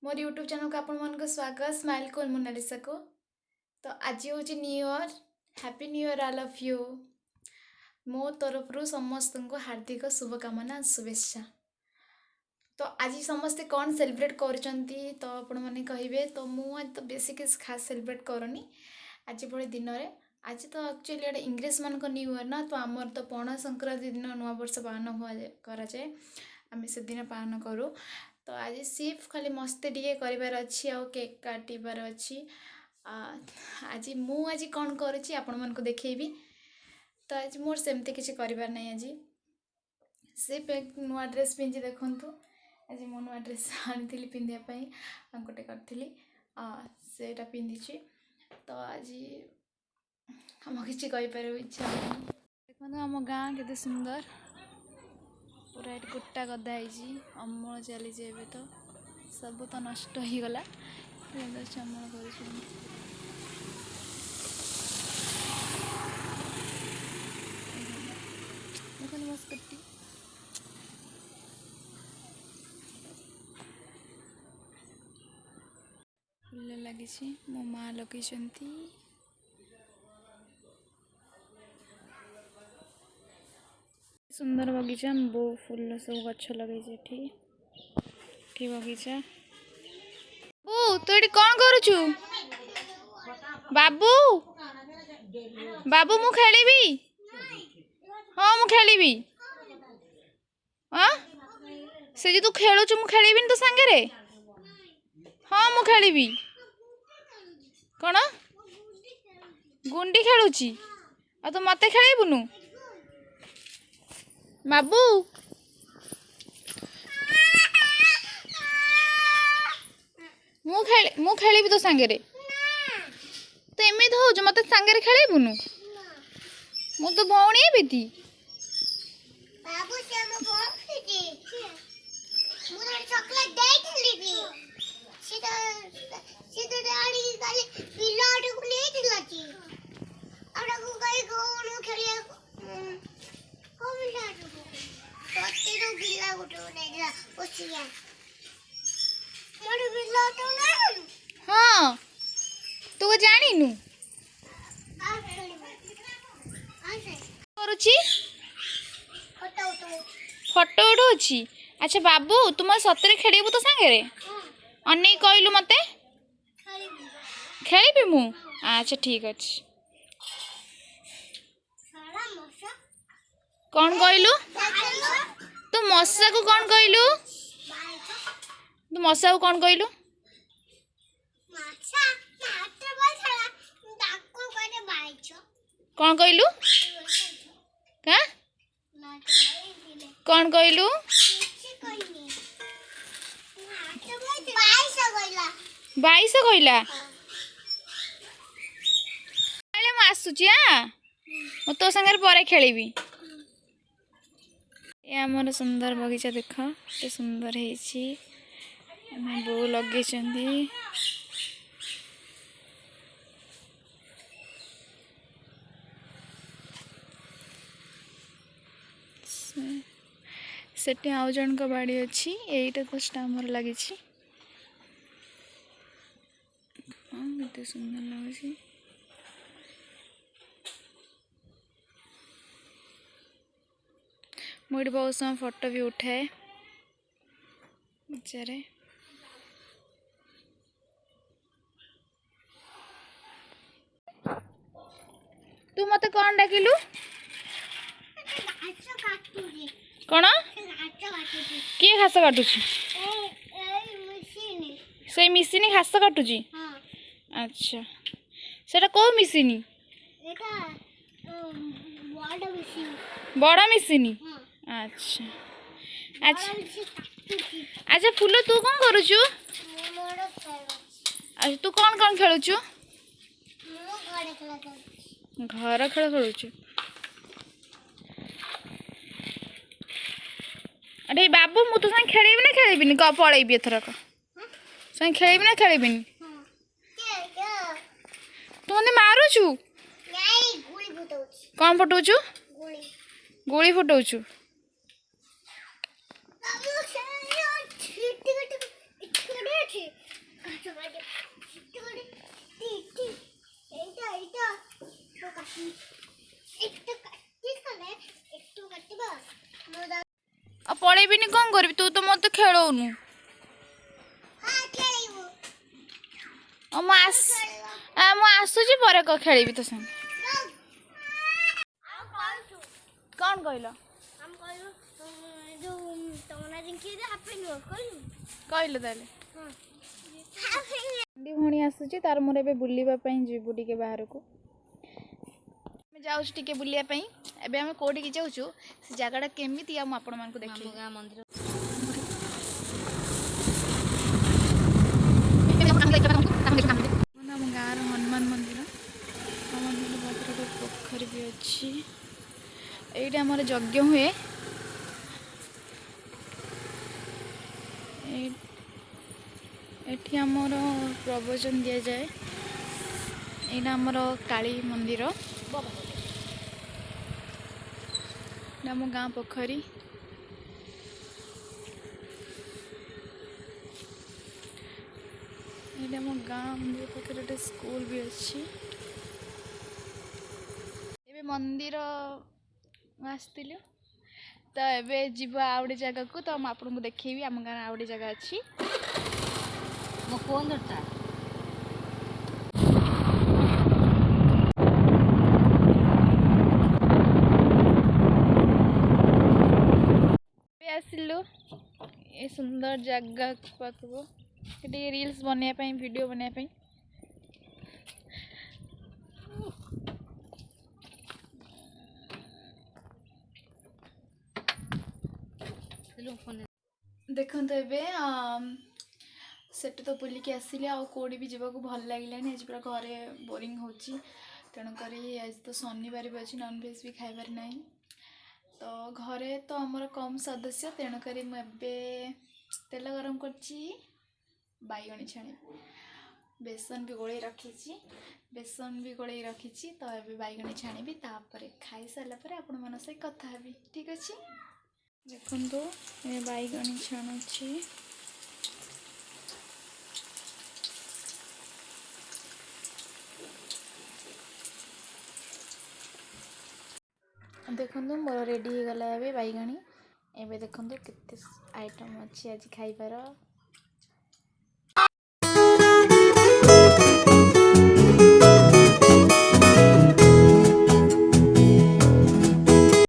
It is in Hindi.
मोर यूट्यूब चैनल को आपण मन को स्वागत स्माइल को मोनालिसा को। तो आज हूँ new year, happy new year all of you. मो तरफ समस्त को हार्दिक शुभकामना शुभेच्छा। तो आज समस्ते कौन सेलिब्रेट करचंती तो आपण मैंने कहे तो मुझे तो बेसी किसी खास सेलिब्रेट करनी आज भली दिन में। आज तो एक्चुअली एट इंग्लिश मान न्यू ईयर ना, तो आमर तो पणा संक्रांति दिन नुआ वर्ष पालन हुआ कराए, आम से दिन पालन करूँ। तो आज सिर्फ खाली मस्ती टे करार अच्छी आ केक काटार अच्छी। आज मुझे कौन करुँची आपण मन को देखेबी। तो आज मोर सेमती किसी करार ना, आज सिर्फ एक नुआ ड्रेस पिंधि देखु। आज मो नुआ ड्रेस आनी पिंधापी गोटे करी सेटा पिंधि। तो आज आम कि इच्छा देखो आम गाँ के सुंदर पूरा ये गुट्टा गदा अमल चली तो सब तो नष्ट हो गला अमल कर मस्कटी फुल लगी मो माँ लगे सुंदर बगीचा बो फूल सब गछ लगे बगीचा। बू तू ये कौन करुचु? बाबू बाबू मु खेलिबी। हाँ मु खेलिबी। हाँ से जो तू खेलुचु मु खेलिबिनी तो संगे रे। हाँ मु खेलिबी। कौन गुंडी खेलुची आ तो मते खेलिबुनु? बाबू मु खेलिबी तो संगे रे। तो एमित हो मत संगे खेलिबुनु? मु तो भौणी बेटी। बाबू से मो भौणी जी मुरे चॉकलेट देइथिली भी सीधा दाड़ी गाली पिलाट को ले दिलाची आडा को गई गोनो खेलिया को पिलाट को तोते तो बिल्ला गोटो नै दिला ओसिया मोर बिल्ला तो नै। हाँ तू को जानी नु करुची फोटो उठाऊची। अच्छा बाबू तुम सतरे खेलबू तो सांगे रे अने कहलु मते खेलिबी मु। अच्छा ठीक अच्छे। कौन कहलु तू मशा को कौन कहलु? तू मशा को कौन कहलु? कौन कहलु? का कौन कहलु? 22 कहला आसुची। हाँ मु तो संगे पर खेलिबी। ये आमर सुंदर बगीचा देख के सुंदर है बो लगे सेठी आउ जन का बाड़ी अच्छी यहीटा तो आमर लगी केते सुंदर लगे। मुझे बहुत समय फोटो भी उठाए बेचारे। तू मत कौन डाकिलु? कौन किए घास काटुची? से मिसिनी घास काटुची? अच्छा सेटा को मिसिनी? बड़ा मिसिनी। अच्छा अच्छा अच्छा फूल तू कौन करुचु? अच्छा तू कौन कौन खेलुचु? घर खेल खेलुचु। अरे बाबू मु तो संग खेलिबी ना खेलिबिनी क पळेबी एथरक संग खेलिबी ना खेलिबिनी? तू मते मारुचु? नहीं गुली फुटाउची। कौन फुटाउचु? गुली गोली फुटाउचु। बाबू से ଅଛି କାଟ କାଟ ଏଇଟା ତ କାଟି ଏଇଟା କାଟି କଲେ ଏଇଟା କାଟିବା ଆଉ ପଳେଇବିନି କଣ କରିବି? ତୁ ତ ମତେ ଖେଳଉନୁ। ହଁ ଖେଳିବୁ ମୁଁ ଆସୁଛି ପରେ ଖେଳିବି ତୋ ସାଙ୍ଗେ। ଆଉ କହୁଛୁ କଣ କହିଲ? हम कहू जो तमना जिंकी दे हैप्पी न्यू इयर कहू କହିଲ ତାହେଲେ। हां हैप्पी डी भणी आସୁଛି तार मोर एबे बुलिबा पई जीवु टिके बाहरକୁ। ଆମେ ଯାଉଛୁ ଟିକେ ବୁଲିବା ପାଇଁ। ଏବେ ଆମେ କୋଉଠିକି ଯାଉଛୁ ସେ ଜାଗାଟା କେମିତି ମୁଁ ଆପଣ ମାନଙ୍କୁ ଦେଖେଇବି। ଆମ ଗାଁ ମନ୍ଦିର ଆମ ଗାଁର ହନୁମାନ ମନ୍ଦିର। ଆମ ମନ୍ଦିର ପାଖରେ ଗୋଟେ ପୋଖରୀ ବି ଅଛି। ଏଇଠି ଆମର ଯଜ୍ଞ ହୁଏ। एठी आमर प्रवचन दि जाए। यहाँ आमर काली मंदिर आम गाँ पोखरी। ये आम गाँ मंदिर पाखे गोटे स्कूल भी अच्छी। एबे मंदिर आसलु तो एबे जीव आउटे जगह को तो आपको देखी आम गाँव आउटे जगह अच्छी मो फोन धरता आसिलु ये सुंदर जगह पाखु रील्स बनवाई वीडियो बनवाई। देखो सेठ तो बुलिकी आसिले आ कौड़ी भी जावाक भल लगे आज पूरा घरे बोरिंग हो तेणुक आज तो शनिवार भी अच्छी नॉनवेज भी खाइबार ना तो घरे तो आमर कम सदस्य तेणुक मुझे तेल गरम कर बैगणी छाणी बेसन भी गोल रखी तो ये बैगणी छाणी तापर खाई सारापर आपण मन से कथा हेबी। ठीक अच्छे देखो ये बैगणी छाणुची देखो मोर रेडी हो गला बैगणी एवं देखो केते आइटम अच्छी आज खाइबार।